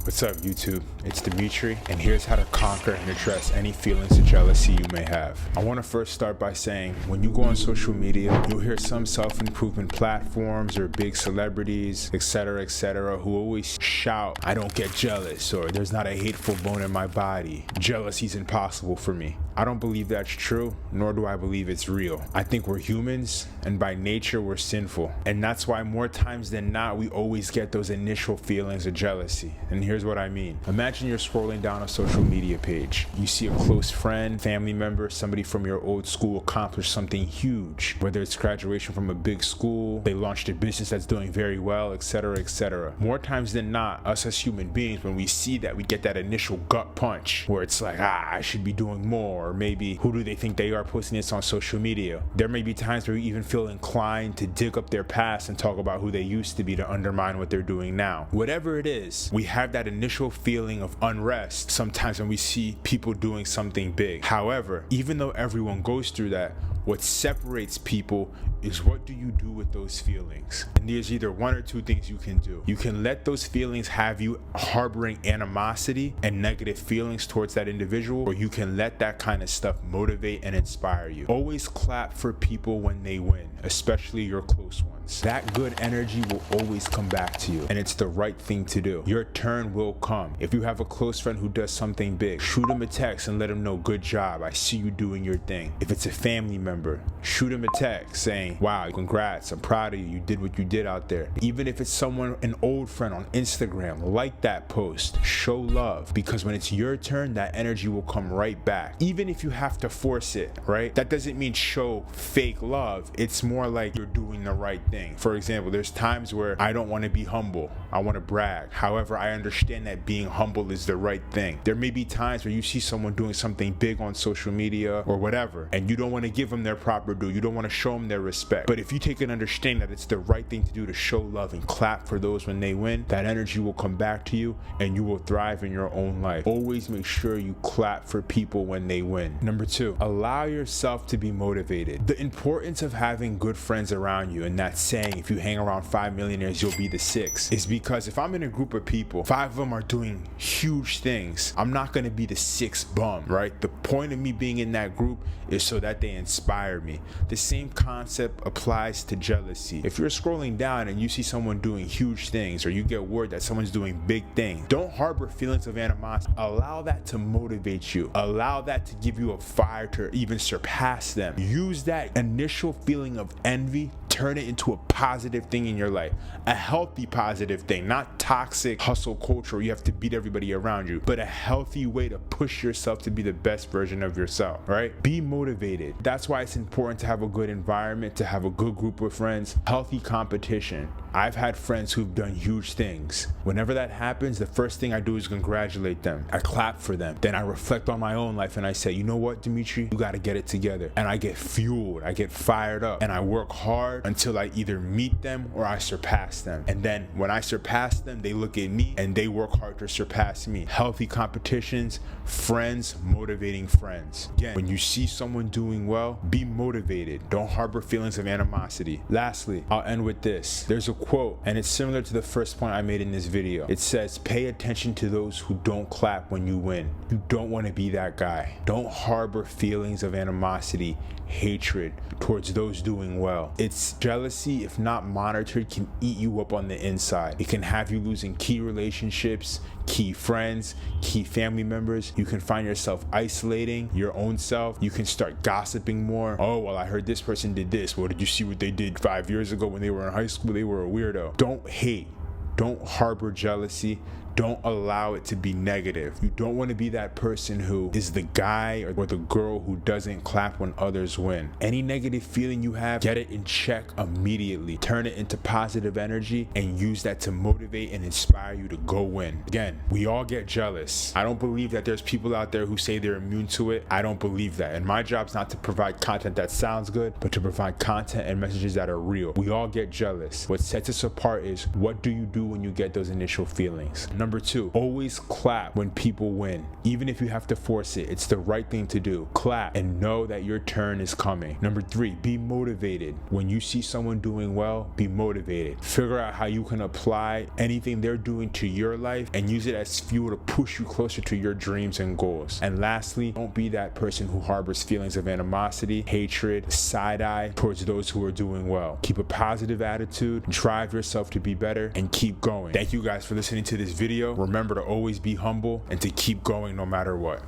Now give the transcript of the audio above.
What's up, YouTube? It's Dimitri, and here's how to conquer and address any feelings of jealousy you may have. I want to first start by saying, when you go on social media, you'll hear some self-improvement platforms or big celebrities, etc., who always shout, "I don't get jealous," or "There's not a hateful bone in my body. Jealousy's impossible for me." I don't believe that's true, nor do I believe it's real. I think we're humans, and by nature we're sinful. And that's why more times than not, we always get those initial feelings of jealousy. And here's what I mean. Imagine you're scrolling down a social media page. You see a close friend, family member, somebody from your old school accomplish something huge. Whether it's graduation from a big school, they launched a business that's doing very well, etc. More times than not, us as human beings, when we see that, we get that initial gut punch where it's like, I should be doing more. Or maybe, who do they think they are posting this on social media? There may be times where you even feel inclined to dig up their past and talk about who they used to be to undermine what they're doing now. Whatever it is, we have that initial feeling of unrest sometimes when we see people doing something big. However, even though everyone goes through that, what separates people is what do you do with those feelings? And there's either one or two things you can do. You can let those feelings have you harboring animosity and negative feelings towards that individual, or you can let that kind of stuff motivate and inspire you. Always clap for people when they win, especially your close ones. That good energy will always come back to you, and it's the right thing to do. Your turn will come. If you have a close friend who does something big, shoot him a text and let him know, "Good job, I see you doing your thing." If it's a family member, shoot him a text saying, "Wow, congrats, I'm proud of you, you did what you did out there." Even if it's someone, an old friend on Instagram, like that post, show love, because when it's your turn, that energy will come right back. Even if you have to force it, right? That doesn't mean show fake love. It's more like you're doing the right thing. For example, there's times where I don't want to be humble. I want to brag. However, I understand that being humble is the right thing. There may be times where you see someone doing something big on social media or whatever, and you don't want to give them their proper due. You don't want to show them their respect. But if you take and understand that it's the right thing to do to show love and clap for those when they win, that energy will come back to you and you will thrive in your own life. Always make sure you clap for people when they win. Number 2, allow yourself to be motivated. The importance of having good friends around you, and that saying, if you hang around 5 millionaires, you'll be the 6th, is because if I'm in a group of people, 5 of them are doing huge things, I'm not going to be the 6th bum, right? The point of me being in that group is so that they inspire me. The same concept applies to jealousy. If you're scrolling down and you see someone doing huge things, or you get word that someone's doing big things, don't harbor feelings of animosity. Allow that to motivate you. Allow that to give you a fire to even surpass them. Use that initial feeling of envy, turn it into a positive thing in your life. A healthy positive thing, not toxic hustle culture where you have to beat everybody around you, but a healthy way to push yourself to be the best version of yourself, right? Be motivated. That's why it's important to have a good environment, to have a good group of friends, healthy competition. I've had friends who've done huge things. Whenever that happens, the first thing I do is congratulate them. I clap for them. Then I reflect on my own life and I say, you know what, Dimitri, you got to get it together. And I get fueled, I get fired up, and I work hard until I either meet them or I surpass them. And then when I surpass them, they look at me and they work hard to surpass me. Healthy competitions, friends, motivating friends. Again, when you see someone doing well, be motivated. Don't harbor feelings of animosity. Lastly, I'll end with this. There's a quote, and it's similar to the first point I made in this video. It says, pay attention to those who don't clap when you win. You don't want to be that guy. Don't harbor feelings of animosity, hatred towards those doing well. It's jealousy, if not monitored, can eat you up on the inside. It can have you losing key relationships, key friends, key family members. You can find yourself isolating your own self. You can start gossiping more. Oh, well, I heard this person did this. Well, did you see what they did 5 years ago when they were in high school? They were a weirdo. Don't hate. Don't harbor jealousy. Don't allow it to be negative. You don't want to be that person who is the guy or the girl who doesn't clap when others win. Any negative feeling you have, get it in check immediately. Turn it into positive energy and use that to motivate and inspire you to go win. Again, we all get jealous. I don't believe that there's people out there who say they're immune to it. I don't believe that. And my job's not to provide content that sounds good, but to provide content and messages that are real. We all get jealous. What sets us apart is, what do you do when you get those initial feelings? Number 2, always clap when people win. Even if you have to force it, it's the right thing to do. Clap and know that your turn is coming. Number 3, be motivated. When you see someone doing well, be motivated. Figure out how you can apply anything they're doing to your life and use it as fuel to push you closer to your dreams and goals. And lastly, don't be that person who harbors feelings of animosity, hatred, side-eye towards those who are doing well. Keep a positive attitude, drive yourself to be better, and keep going. Thank you guys for listening to this video. Remember to always be humble and to keep going no matter what.